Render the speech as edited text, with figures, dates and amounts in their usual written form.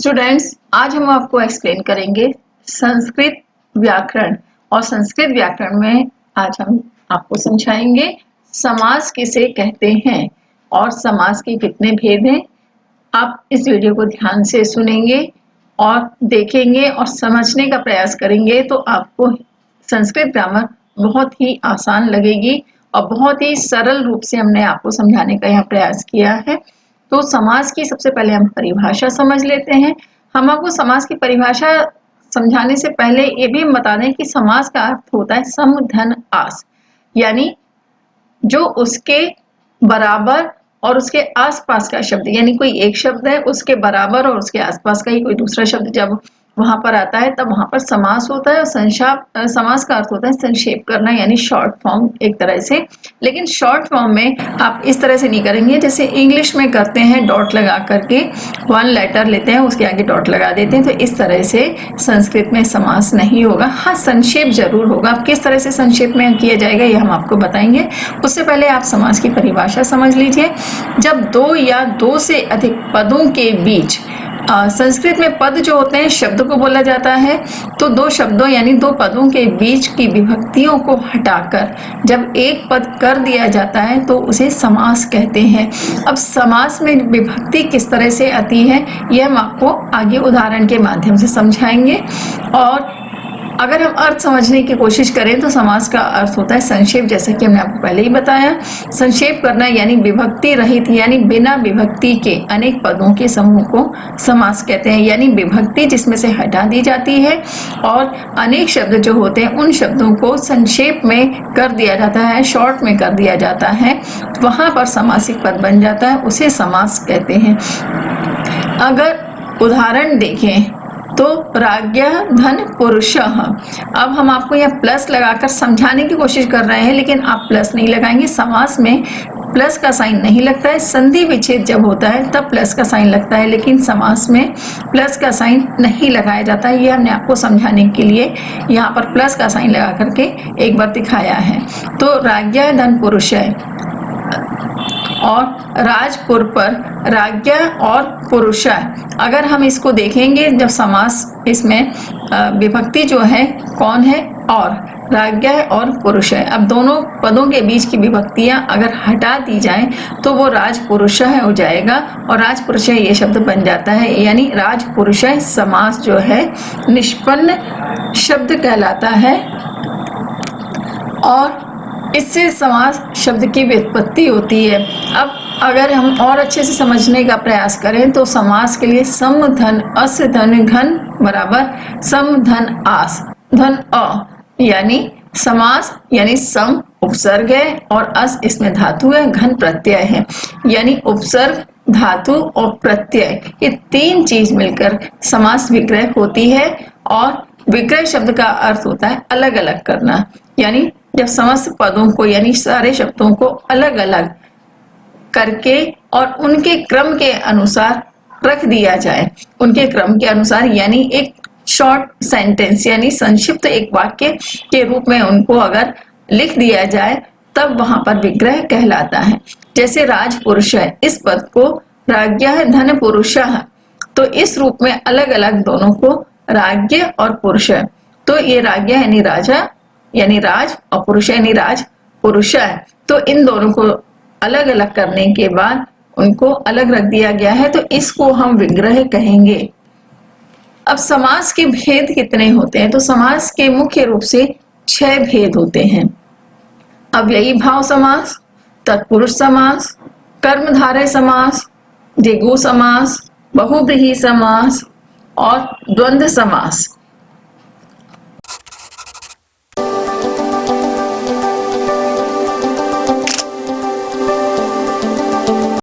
Students, आज हम आपको एक्सप्लेन करेंगे संस्कृत व्याकरण। और संस्कृत व्याकरण में आज हम आपको समझाएंगे समास किसे कहते हैं और समास के कितने भेद हैं। आप इस वीडियो को ध्यान से सुनेंगे और देखेंगे और समझने का प्रयास करेंगे तो आपको संस्कृत ग्रामर बहुत ही आसान लगेगी और बहुत ही सरल रूप से हमने आपको समझाने का यहाँ प्रयास किया है। तो समास की सबसे पहले हम परिभाषा समझ लेते हैं। हम आपको समास की परिभाषा समझाने से पहले ये भी बता दें कि समास का अर्थ होता है सम धन आस, यानी जो उसके बराबर और उसके आसपास का शब्द, यानी कोई एक शब्द है उसके बराबर और उसके आसपास का ही कोई दूसरा शब्द जब वहां पर आता है तब वहां पर समास होता है। और समास का अर्थ होता है संक्षेप करना, यानी शॉर्ट फॉर्म एक तरह से। लेकिन शॉर्ट फॉर्म में आप इस तरह से नहीं करेंगे जैसे इंग्लिश में करते हैं, डॉट लगा करके वन लेटर लेते हैं उसके आगे डॉट लगा देते हैं, तो इस तरह से संस्कृत में समास नहीं होगा। हाँ, संक्षेप जरूर होगा। अब किस तरह से संक्षेप में किया जाएगा ये हम आपको बताएंगे। उससे पहले आप समास की परिभाषा समझ लीजिए। जब दो या दो से अधिक पदों के बीच, संस्कृत में पद जो होते हैं शब्द को बोला जाता है, तो दो शब्दों यानी दो पदों के बीच की विभक्तियों को हटाकर जब एक पद कर दिया जाता है तो उसे समास कहते हैं। अब समास में विभक्ति किस तरह से आती है यह हम आपको आगे उदाहरण के माध्यम से समझाएंगे। और अगर हम अर्थ समझने की कोशिश करें तो समास का अर्थ होता है संक्षेप, जैसा कि हमने आपको पहले ही बताया। संक्षेप करना यानी विभक्ति रहित, यानी बिना विभक्ति के अनेक पदों के समूह को समास कहते हैं, यानी विभक्ति जिसमें से हटा दी जाती है और अनेक शब्द जो होते हैं उन शब्दों को संक्षेप में कर दिया जाता है, शॉर्ट में कर दिया जाता है, वहां पर समासिक पद बन जाता है, उसे समास कहते हैं। अगर उदाहरण देखें तो राज्ञः धन पुरुषः। अब हम आपको यहाँ प्लस लगाकर समझाने की कोशिश कर रहे हैं, लेकिन आप प्लस नहीं लगाएंगे। समास में प्लस का साइन नहीं लगता है। संधि विच्छेद जब होता है तब प्लस का साइन लगता है, लेकिन समास में प्लस का साइन नहीं लगाया जाता है। ये हमने आपको समझाने के लिए यहाँ पर प्लस का साइन लगा करके एक बार दिखाया है। तो राज्ञः धन पुरुषः और राजपुर पर राज्ञा और पुरुषा। अगर हम इसको देखेंगे जब समास, इसमें विभक्ति जो है कौन है, और राज्ञा और पुरुष है। अब दोनों पदों के बीच की विभक्तियां अगर हटा दी जाएं तो वो राजपुरुष हो जाएगा और राजपुरुष ये शब्द बन जाता है, यानी राजपुरुष समास जो है निष्पन्न शब्द कहलाता है। और इससे समास शब्द की व्युत्पत्ति होती है। अब अगर हम और अच्छे से समझने का प्रयास करें तो समास के लिए सम धन अस धन घन बराबर सम धन आस धन अ, यानी समास यानी सम उपसर्ग है और अस इसमें धातु है, घन प्रत्यय है, यानी उपसर्ग धातु और प्रत्यय ये तीन चीज मिलकर समास विग्रह होती है। और विग्रह शब्द का अर्थ होता है अलग अलग करना, यानी जब समस्त पदों को यानी सारे शब्दों को अलग अलग करके और उनके क्रम के अनुसार रख दिया जाए, उनके क्रम के अनुसार, यानी एक शॉर्ट सेंटेंस यानी संक्षिप्त एक वाक्य के रूप में उनको अगर लिख दिया जाए तब वहां पर विग्रह कहलाता है। जैसे राजपुरुष है, इस पद को राज्ञः धन पुरुषः, तो इस रूप में अलग अलग दोनों को राज्ञ और पुरुष, तो ये राज्ञ यानी राजा यानी राज और पुरुष यानी राज पुरुष है, तो इन दोनों को अलग अलग करने के बाद उनको अलग रख दिया गया है, तो इसको हम विग्रह कहेंगे। अब समास के भेद कितने होते हैं, तो समास के मुख्य रूप से 6 भेद होते हैं। अव्ययी भाव समास, तत्पुरुष समास, कर्मधारय समास, द्विगु समास, बहुव्रीहि समास और द्वंद्व समास।